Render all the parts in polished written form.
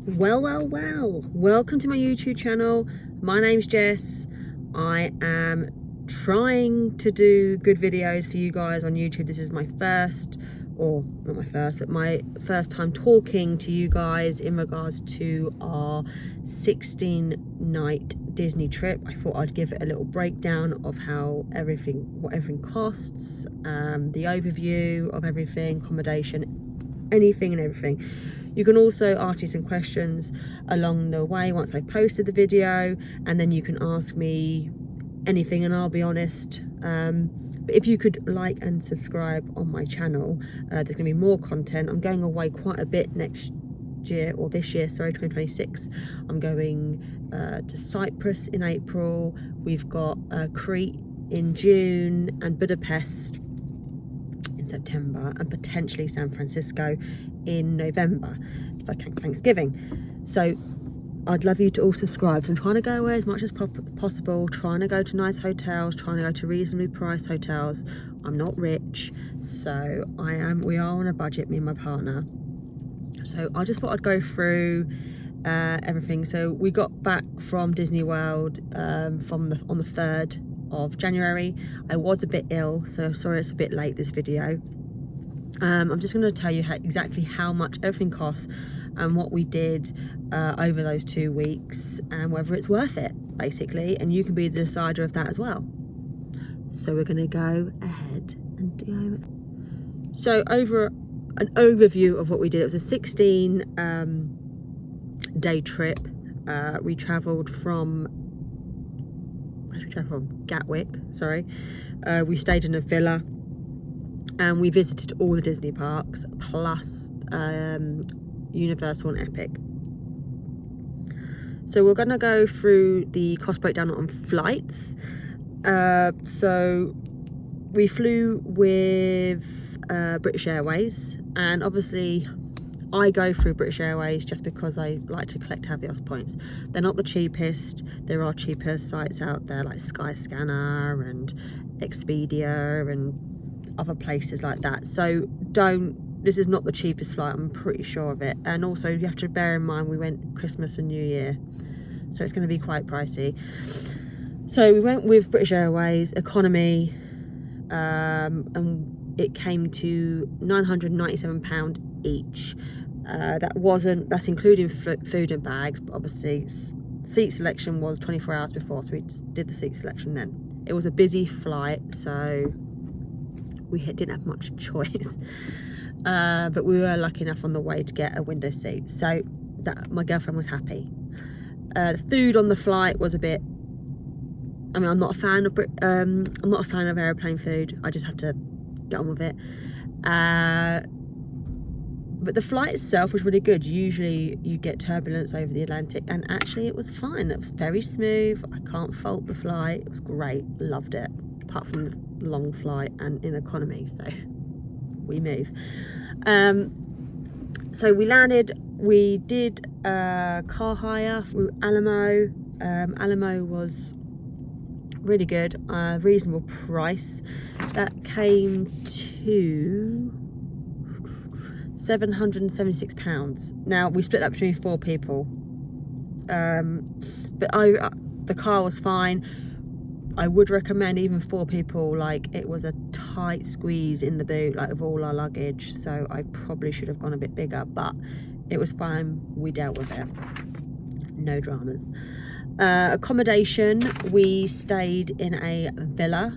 Well, welcome to my YouTube channel. My name's Jess. I am trying to do good videos for you guys on YouTube. This is my first, or not my first, but my first time talking to you guys in regards to our 16-night Disney trip. I thought I'd give it a little breakdown of what everything costs, the overview of everything, accommodation, anything and everything. You can also ask me some questions along the way once I've posted the video, and then you can ask me anything and I'll be honest. But if you could like and subscribe on my channel, there's going to be more content. I'm going away quite a bit next year, or this year, sorry, 2026. I'm going to Cyprus in April. We've got Crete in June and Budapest in September, and potentially San Francisco in November if I can, Thanksgiving. So I'd love you to all subscribe. So I'm trying to go away as much as possible, trying to go to nice hotels, trying to go to reasonably priced hotels. I'm not rich, so we are on a budget, me and my partner. So I just thought I'd go through everything. So we got back from Disney World on the 3rd of January. I was a bit ill, so sorry it's a bit late, this video. I'm just going to tell you exactly how much everything costs and what we did over those 2 weeks, and whether it's worth it, basically, and you can be the decider of that as well. So we're going to go ahead and go. So over an overview of what we did, it was a 16 day trip. We travelled from Gatwick, sorry. We stayed in a villa and we visited all the Disney parks plus Universal and Epic. So we're gonna go through the cost breakdown on flights. So we flew with British Airways, and obviously I go through British Airways just because I like to collect Avios points. They're not the cheapest. There are cheaper sites out there like Skyscanner and Expedia and other places like that. So this is not the cheapest flight, I'm pretty sure of it. And also you have to bear in mind we went Christmas and New Year, so it's going to be quite pricey. So we went with British Airways economy, and it came to £997 each. That's including food and bags, but obviously seat selection was 24 hours before, so we just did the seat selection then. It was a busy flight, so we didn't have much choice, but we were lucky enough on the way to get a window seat, so that my girlfriend was happy. The food on the flight was a bit, I mean, I'm not a fan of airplane food. I just have to get on with it. But the flight itself was really good. Usually you get turbulence over the Atlantic, and actually it was fine. It was very smooth. I can't fault the flight. It was great. Loved it. Apart from the long flight and in economy, so we move. So we landed. We did car hire through Alamo. Alamo was really good, reasonable price. That came to £776. Now we split that between 4 people, but the car was fine. I would recommend even 4 people. Like, it was a tight squeeze in the boot, like, of all our luggage, so I probably should have gone a bit bigger, but it was fine. We dealt with it, no dramas. Accommodation, we stayed in a villa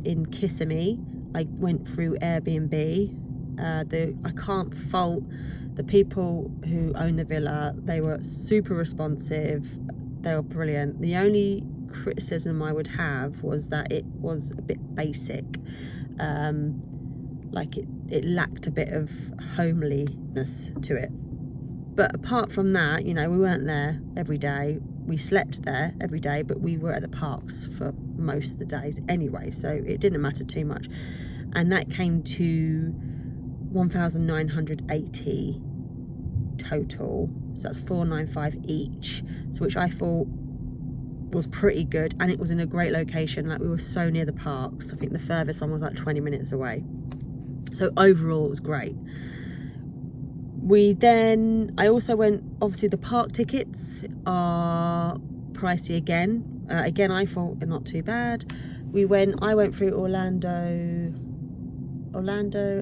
in Kissimmee. I went through Airbnb. I can't fault the people who own the villa. They were super responsive. They were brilliant. The only criticism I would have was that it was a bit basic. Like it lacked a bit of homeliness to it. But apart from that, you know, we weren't there every day. We slept there every day, but we were at the parks for most of the days anyway, so it didn't matter too much. And that came to 1,980 total, so that's 495 each, so which I thought was pretty good, and it was in a great location. Like, we were so near the parks. I think the furthest one was like 20 minutes away, so overall it was great. I also went, obviously the park tickets are pricey again. Again, I thought they're not too bad. I went through Orlando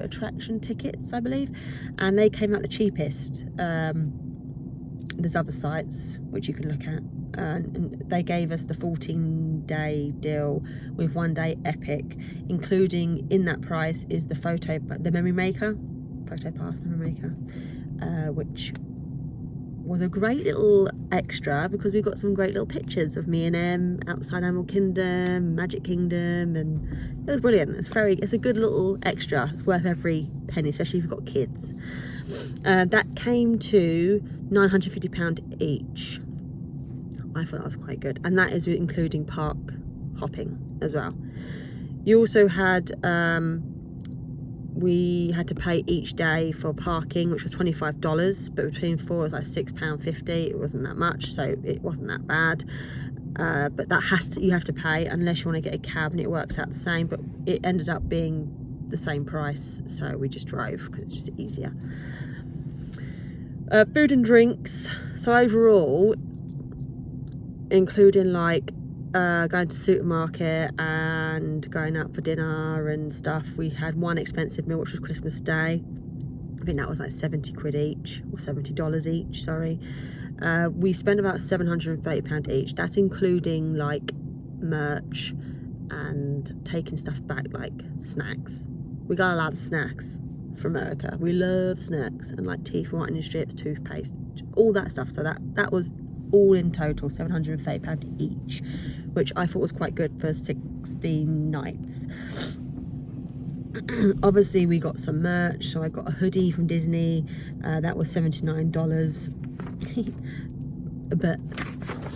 attraction tickets, I believe, and they came out the cheapest. There's other sites which you can look at, and they gave us the 14-day deal with 1 day Epic, including in that price is the Memory Maker, Photo Pass Memory Maker, which was a great little extra because we got some great little pictures of me and Em outside Animal Kingdom, Magic Kingdom, and it was brilliant. It's a good little extra. It's worth every penny, especially if you've got kids. That came to £950 each. I thought that was quite good, and that is including park hopping as well. You also had we had to pay each day for parking, which was $25, but between 4 it was like £6.50. It wasn't that much, so it wasn't that bad. But you have to pay unless you want to get a cab, and it works out the same, but it ended up being the same price, so we just drove because it's just easier. Food and drinks, so overall, including like going to the supermarket and going out for dinner and stuff, we had one expensive meal, which was Christmas Day. I think that was like 70 quid each, or $70 each, sorry. We spent about £730 each. That's including like merch and taking stuff back, like snacks. We got a lot of snacks from America. We love snacks, and like teeth whitening strips, toothpaste, all that stuff. So that was all in total £730 each, which I thought was quite good for 16 nights. Obviously we got some merch, so I got a hoodie from Disney, that was $79. But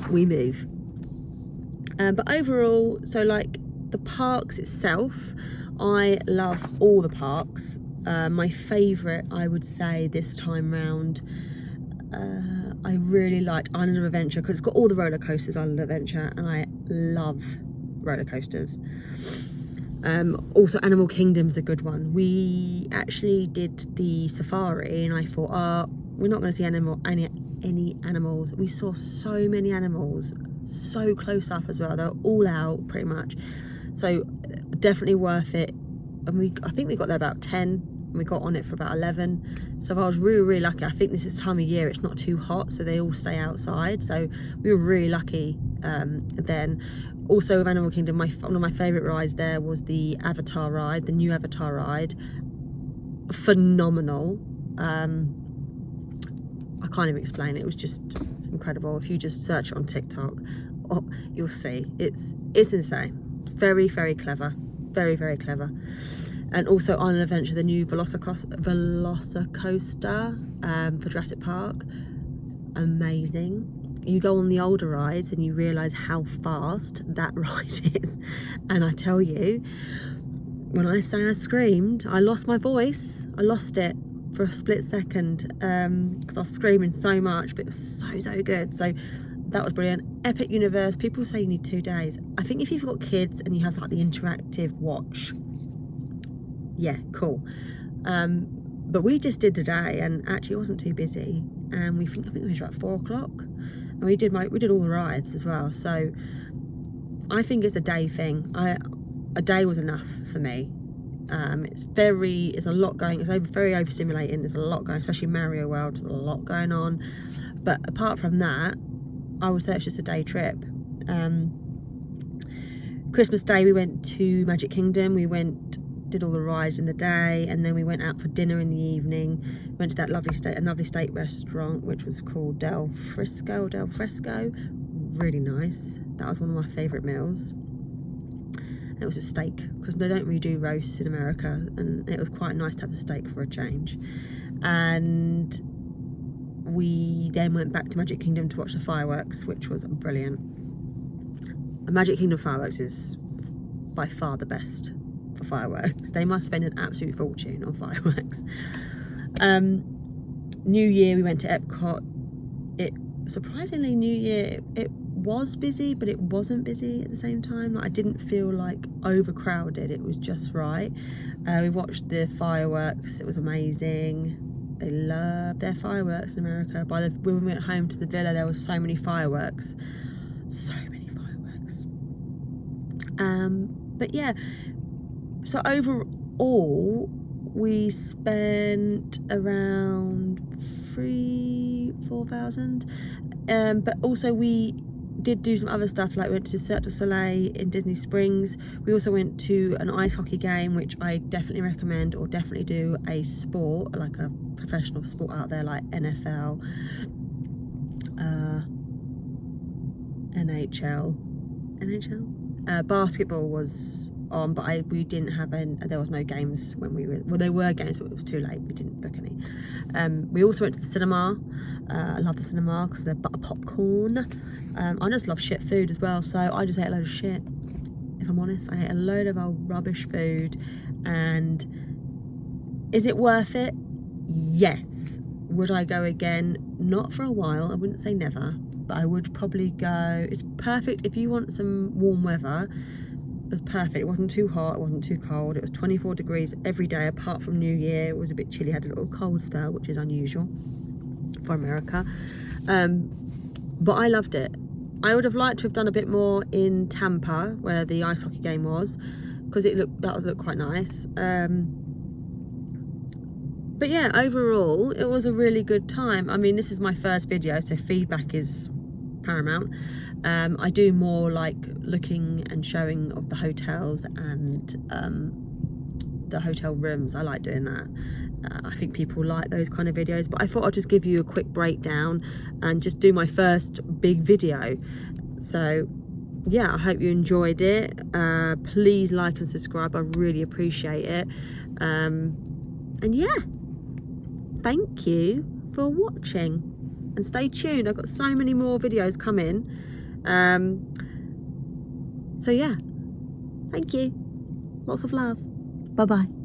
we move. But overall, so like the parks itself, I love all the parks. My favourite, I would say this time round, I really liked Island of Adventure because it's got all the roller coasters, Island of Adventure, and I love roller coasters. Also Animal Kingdom's a good one. We actually did the safari, and I thought, we're not going to see any animals. We saw so many animals, so close up as well. They're all out pretty much, so definitely worth it. And I think we got there about 10. And we got on it for about 11, so I was really lucky. I think this is the time of year it's not too hot, so they all stay outside, so we were really lucky then. Also with Animal Kingdom, one of my favourite rides there was the Avatar ride, the new Avatar ride. Phenomenal. I can't even explain it. It was just incredible. If you just search it on TikTok, you'll see it's insane. Very clever, very clever. And also Island Adventure, the new Velocicoaster for Jurassic Park, amazing. You go on the older rides and you realise how fast that ride is. And I tell you, when I say I screamed, I lost my voice. I lost it for a split second because I was screaming so much, but it was so good. So that was brilliant. Epic Universe, people say you need 2 days. I think if you've got kids and you have like the interactive watch, yeah, cool. But we just did the day, and actually it wasn't too busy, and I think we was about 4 o'clock, and we did all the rides as well. So I think it's a day thing. A day was enough for me. It's a lot going. It's very overstimulating. There's a lot going, especially Mario World. There's a lot going on. But apart from that, I would say it's just a day trip. Christmas Day we went to Magic Kingdom. Did all the rides in the day, and then we went out for dinner in the evening. Went to that lovely steak restaurant, which was called Del Fresco. Really nice. That was one of my favourite meals. It was a steak, because they don't really do roasts in America, and it was quite nice to have a steak for a change. And we then went back to Magic Kingdom to watch the fireworks, which was brilliant. And Magic Kingdom fireworks is by far the best for fireworks. They must spend an absolute fortune on fireworks. New Year we went to Epcot. Surprisingly, New Year it was busy, but it wasn't busy at the same time. Like, I didn't feel like overcrowded. It was just right. We watched the fireworks. It was amazing. They love their fireworks in America. When we went home to the villa, there was so many fireworks. So many fireworks. But yeah, so overall, we spent around 3,000-4,000. But also we did do some other stuff, like we went to Cirque du Soleil in Disney Springs. We also went to an ice hockey game, which I definitely recommend, or definitely do a sport, like a professional sport out there, like NFL, NHL. Basketball was on, but we didn't have there was no games when we were, well, there were games, but it was too late, we didn't book any. We also went to the cinema. I love the cinema because of their butter popcorn. I just love shit food as well, so I just ate a load of shit, if I'm honest. I ate a load of old rubbish food. And is it worth it? Yes. Would I go again? Not for a while. I wouldn't say never, but I would probably go. It's perfect if you want some warm weather. It was perfect. It wasn't too hot, it wasn't too cold. It was 24 degrees every day apart from New Year. It was a bit chilly, had a little cold spell, which is unusual for America. But I loved it. I would have liked to have done a bit more in Tampa, where the ice hockey game was, because that looked quite nice. But yeah, overall, it was a really good time. I mean, this is my first video, so feedback is paramount. I do more like looking and showing of the hotels and the hotel rooms. I like doing that. I think people like those kind of videos, but I thought I'd just give you a quick breakdown and just do my first big video. So yeah, I hope you enjoyed it. Please like and subscribe, I really appreciate it. And yeah, thank you for watching, and stay tuned. I've got so many more videos coming. So yeah, thank you, lots of love, bye bye.